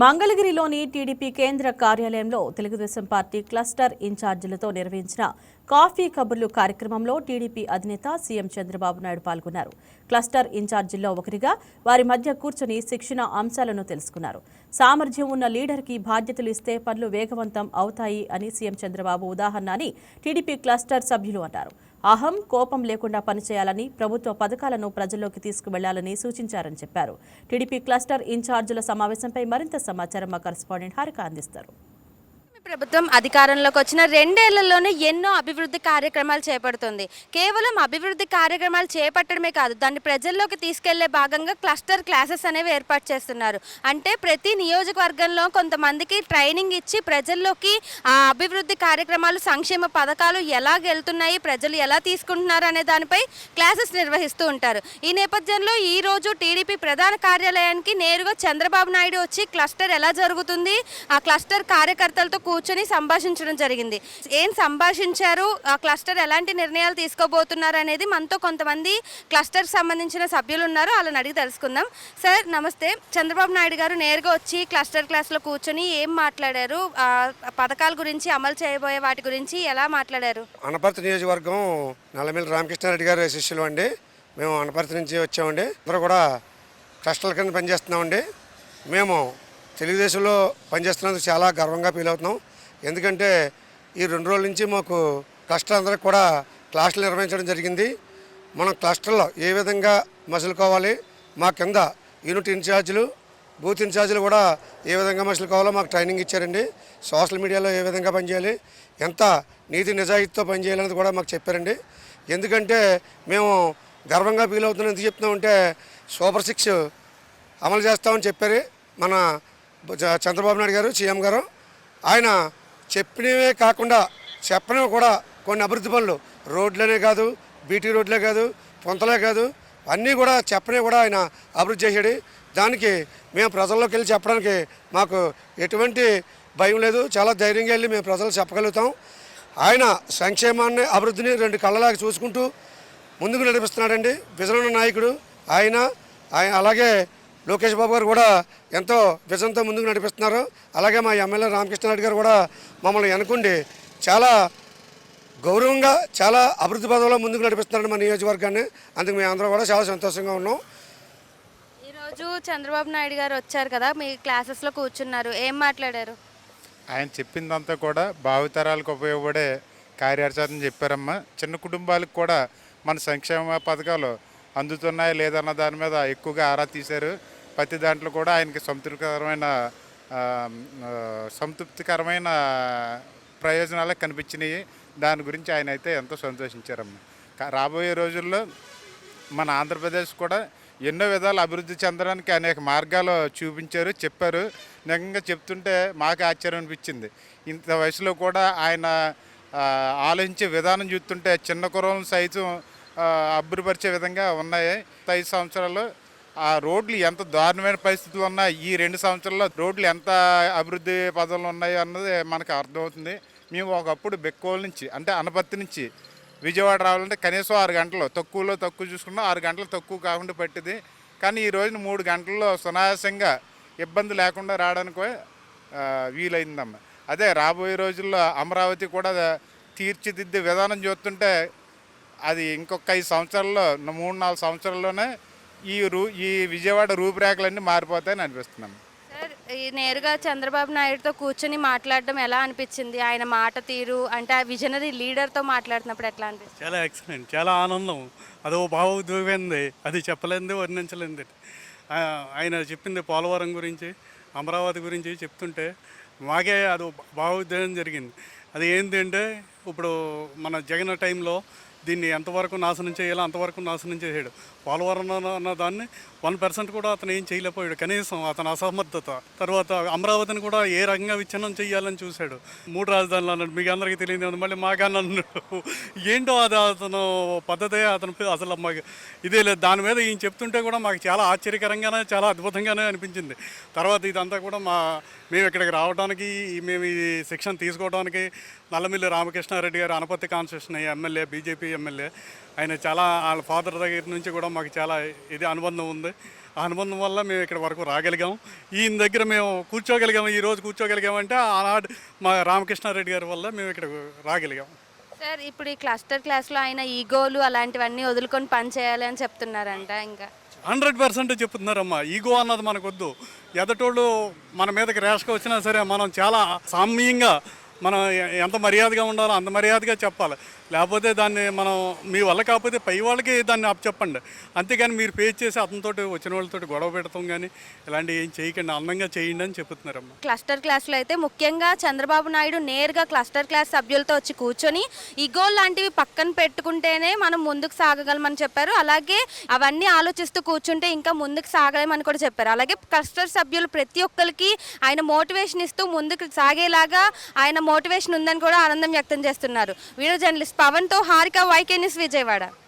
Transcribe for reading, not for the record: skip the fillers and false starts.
మంగళగిరిలోని టీడీపీ కేంద్ర కార్యాలయంలో తెలుగుదేశం పార్టీ క్లస్టర్ ఇన్ఛార్జీలతో నిర్వహించిన కాఫీ కబుర్లు కార్యక్రమంలో టీడీపీ అధినేత సీఎం చంద్రబాబు నాయుడు పాల్గొన్నారు. క్లస్టర్ ఇన్ఛార్జీల్లో ఒకరిగా వారి మధ్య కూర్చుని శిక్షణ అంశాలను తెలుసుకున్నారు. సామర్థ్యం ఉన్న లీడర్కి బాధ్యతలు ఇస్తే పనులు వేగవంతం అవుతాయి అని సీఎం చంద్రబాబు ఉదాహరణ అని టీడీపీ క్లస్టర్ సభ్యులు అన్నారు. అహం, కోపం లేకుండా పనిచేయాలని, ప్రభుత్వ పథకాలను ప్రజల్లోకి తీసుకువెళ్లాలని సూచించారని చెప్పారు. టీడీపీ క్లస్టర్ ఇన్ఛార్జీల సమావేశంపై మరింత సమాచారం మా కరెస్పాండెంట్ హారిక అందిస్తారు. ప్రభుత్వం అధికారంలోకి వచ్చిన 2 ఏళ్లలోనే ఎన్నో అభివృద్ధి కార్యక్రమాలు చేపడుతుంది. కేవలం అభివృద్ధి కార్యక్రమాలు చేపట్టడమే కాదు, దాన్ని ప్రజల్లోకి తీసుకెళ్లే భాగంగా క్లస్టర్ క్లాసెస్ అనేవి ఏర్పాటు చేస్తున్నారు. అంటే ప్రతి నియోజకవర్గంలో కొంతమందికి ట్రైనింగ్ ఇచ్చి ప్రజల్లోకి ఆ అభివృద్ధి కార్యక్రమాలు, సంక్షేమ పథకాలు ఎలా వెళ్తున్నాయి, ప్రజలు ఎలా తీసుకుంటున్నారు అనే దానిపై క్లాసెస్ నిర్వహిస్తూ ఉంటారు. ఈ నేపథ్యంలో ఈ రోజు టీడీపీ ప్రధాన కార్యాలయానికి నేరుగా చంద్రబాబు నాయుడు వచ్చి క్లస్టర్ ఎలా జరుగుతుంది, ఆ క్లస్టర్ కార్యకర్తలతో కూర్చొని సంభాషించడం జరిగింది. ఏం సంభాషించారు, ఆ క్లస్టర్ ఎలాంటి నిర్ణయాలు తీసుకోబోతున్నారు అనేది మనతో కొంతమంది క్లస్టర్ సంబంధించిన సభ్యులు ఉన్నారు, వాళ్ళని అడిగి తెలుసుకుందాం. సార్ నమస్తే. చంద్రబాబు నాయుడు గారు నేరుగా వచ్చి క్లస్టర్ క్లాస్లో కూర్చొని ఏం మాట్లాడారు, పథకాల గురించి, అమలు చేయబోయే వాటి గురించి ఎలా మాట్లాడారు? అనపర్తి నియోజకవర్గం నల్లమిల్లి రామకృష్ణారెడ్డి గారు శిష్యులు అండి. మేము అనపర్తి నుంచి వచ్చామండి. అందరూ కూడా క్లస్టర్ల కింద పనిచేస్తున్నామండి. మేము తెలుగుదేశంలో పనిచేస్తున్నందుకు చాలా గర్వంగా ఫీల్ అవుతున్నాం. ఎందుకంటే ఈ 2 రోజుల నుంచి మాకు క్లస్టర్ అందరికి కూడా క్లాసులు నిర్వహించడం జరిగింది. మనం క్లస్టర్లో ఏ విధంగా మసులుకోవాలి, మా కింద యూనిట్ ఇన్ఛార్జీలు, బూత్ ఇన్ఛార్జీలు కూడా ఏ విధంగా మసులుకోవాలో మాకు ట్రైనింగ్ ఇచ్చారండి. సోషల్ మీడియాలో ఏ విధంగా పనిచేయాలి, ఎంత నీతి నిజాయితీతో పనిచేయాలనేది కూడా మాకు చెప్పారండి. ఎందుకంటే మేము గర్వంగా ఫీల్ అవుతున్నాం. ఎందుకు చెప్తున్నామంటే సూపర్ 6 అమలు చేస్తామని చెప్పారు మన చంద్రబాబు నాయుడు గారు, సీఎం గారు. ఆయన చెప్పినవే కాకుండా చెప్పనివి కూడా కొన్ని అభివృద్ధి పనులు, రోడ్లనే కాదు, బీటీ రోడ్లే కాదు, పొంతలే కాదు, అన్నీ కూడా చెప్పనివి కూడా ఆయన అభివృద్ధి చేశాడు. దానికి మేము ప్రజల్లోకి వెళ్ళి చెప్పడానికి మాకు ఎటువంటి భయం లేదు. చాలా ధైర్యంగా వెళ్ళి మేము ప్రజలు చెప్పగలుగుతాం. ఆయన సంక్షేమాన్ని, అభివృద్ధిని 2 కళ్ళలాగా చూసుకుంటూ ముందుకు నడిపిస్తున్నాడండి. విజన్ ఉన్న నాయకుడు ఆయన. అలాగే లోకేష్ బాబు గారు కూడా ఎంతో విజన్తో ముందుకు నడిపిస్తున్నారు. అలాగే మా ఎమ్మెల్యే రామకృష్ణారెడ్డి గారు కూడా మమ్మల్ని వెనుకుండి చాలా గౌరవంగా, చాలా అభివృద్ధి పదంలో ముందుకు నడిపిస్తున్నారండి మన నియోజకవర్గాన్ని. అందుకు మేము అందరూ కూడా చాలా సంతోషంగా ఉన్నాం. ఈరోజు చంద్రబాబు నాయుడు గారు వచ్చారు కదా, మీ క్లాసెస్లో కూర్చున్నారు, ఏం మాట్లాడారు? ఆయన చెప్పిందంతా కూడా భావితరాలకు ఉపయోగపడే కార్యాచరణ చెప్పారమ్మా. చిన్న కుటుంబాలకు కూడా మన సంక్షేమ పథకాలు అందుతున్నాయా లేదన్న దాని మీద ఎక్కువగా ఆరా తీశారు. ప్రతి దాంట్లో కూడా ఆయనకి సంతృప్తికరమైన ప్రయోజనాలే కనిపించినాయి. దాని గురించి ఆయన అయితే ఎంతో సంతోషించారమ్మా. రాబోయే రోజుల్లో మన ఆంధ్రప్రదేశ్ కూడా ఎన్నో విధాలు అభివృద్ధి చెందడానికి అనేక మార్గాలు చూపించారు, చెప్పారు. నిజంగా చెప్తుంటే మాకు ఆశ్చర్యం అనిపించింది. ఇంత వయసులో కూడా ఆయన ఆలోచించే విధానం చూస్తుంటే చిన్న కుర్రలను సైతం అభివృద్ధిపరిచే విధంగా ఉన్నాయి. 5 సంవత్సరాలు ఆ రోడ్లు ఎంత దారుణమైన పరిస్థితులు ఉన్నాయి, ఈ 2 సంవత్సరాల్లో రోడ్లు ఎంత అభివృద్ధి పదంలో ఉన్నాయి అన్నది మనకు అర్థమవుతుంది. మేము ఒకప్పుడు బెక్కోల నుంచి, అంటే అనపర్తి నుంచి విజయవాడ రావాలంటే కనీసం 6 గంటలు, తక్కువలో తక్కువ చూసుకున్నా 6 గంటలు తక్కువ కాకుండా పట్టింది. కానీ ఈ రోజున 3 గంటల్లో సునాయాసంగా ఇబ్బంది లేకుండా రావడానికి వీలైందమ్మ. అదే రాబోయే రోజుల్లో అమరావతి కూడా తీర్చిదిద్దే విధానం చూస్తుంటే అది ఇంకొక 5 సంవత్సరాల్లో, 3-4 సంవత్సరాల్లోనే ఈ విజయవాడ రూపురేఖలన్నీ మారిపోతాయని అనిపిస్తున్నాం. సార్, ఈ నేరుగా చంద్రబాబు నాయుడుతో కూర్చొని మాట్లాడడం ఎలా అనిపించింది? ఆయన మాట తీరు, అంటే ఆ విజనరీ లీడర్తో మాట్లాడుతున్నప్పుడు ఎట్లా అనిపిస్తుంది? చాలా ఎక్సలెంట్, చాలా ఆనందం. అదో భావోద్వేగమైంది, అది చెప్పలేంది, వర్ణించలేంది. ఆయన చెప్పింది పోలవరం గురించి, అమరావతి గురించి చెప్తుంటే మాకే అదో భావోద్వేగం జరిగింది. అది ఏంటంటే ఇప్పుడు మన జగన్ టైంలో దీన్ని ఎంతవరకు నాశనం చేయాలో అంతవరకు నాశనం చేసాడు. పోలవరం అన్న దాన్ని 1% కూడా అతను ఏం చేయలేకపోయాడు, కనీసం అతని అసమర్థత. తర్వాత అమరావతిని కూడా ఏ రకంగా విచ్ఛిన్నం చేయాలని చూశాడు. 3 రాజధానులు అన్నాడు, మీకు అందరికీ తెలియదు, మళ్ళీ మాకన్నా అన్నాడు. ఏంటో అది అతను పద్ధతే, అతను అసలు మాకు ఇదే లేదు. దాని మీద ఈయన చెప్తుంటే కూడా మాకు చాలా ఆశ్చర్యకరంగానే, చాలా అద్భుతంగానే అనిపించింది. తర్వాత ఇదంతా కూడా మేము ఇక్కడికి రావడానికి, మేము ఈ శిక్షణ తీసుకోవడానికి నల్లమిల్లి రామకృష్ణారెడ్డి గారు Anaparthi constitution MLA, BJP MLA, ఆయన చాలా వాళ్ళ ఫాదర్ దగ్గర నుంచి కూడా మాకు చాలా ఇది అనుబంధం ఉంది. ఆ అనుబంధం వల్ల మేము ఇక్కడ వరకు రాగలిగాం. ఈయన దగ్గర మేము కూర్చోగలిగాము, ఈరోజు కూర్చోగలిగామంటే ఆనాడు మా రామకృష్ణారెడ్డి గారి వల్ల మేము ఇక్కడ రాగలిగాం. సార్ ఇప్పుడు ఈ క్లస్టర్ క్లాస్లో ఆయన ఈగోలు అలాంటివన్నీ వదులుకొని పని చేయాలి అని చెప్తున్నారంట. ఇంకా 100% చెప్తున్నారమ్మా. ఈగో అన్నది మనకొద్దు. ఎదటోళ్ళు మన మీదకి ర్యాష్గా వచ్చినా సరే మనం చాలా సామ్యంగా మనం ఎంత మర్యాదగా ఉండాలో అంత మర్యాదగా చెప్పాలి. లేకపోతే దాన్ని మనం మీ వల్ల కాకపోతే పై వాళ్ళకి దాన్ని చెప్పండి. అంతేగాని మీరు ఫేస్ చేసి అతనితోటి వచ్చిన వాళ్ళతో గొడవ పెడతాం కానీ ఇలాంటివి ఏం చేయకండి, అందంగా చేయండి అని చెప్తున్నారమ్మా. క్లస్టర్ క్లాస్లో అయితే ముఖ్యంగా చంద్రబాబు నాయుడు నేరుగా క్లస్టర్ క్లాస్ సభ్యులతో వచ్చి కూర్చొని ఈగోల్ లాంటివి పక్కన పెట్టుకుంటేనే మనం ముందుకు సాగగలమని చెప్పారు. అలాగే అవన్నీ ఆలోచిస్తూ కూర్చుంటే ఇంకా ముందుకు సాగలేమని కూడా చెప్పారు. అలాగే క్లస్టర్ సభ్యులు ప్రతి ఒక్కరికి ఆయన మోటివేషన్ ఇస్తూ ముందుకు సాగేలాగా ఆయన మోటివేషన్ ఉందని కూడా ఆనందం వ్యక్తం చేస్తున్నారు. వీడియో జర్నలిస్ట్ పవన్తో హారిక, YK న్యూస్, విజయవాడ.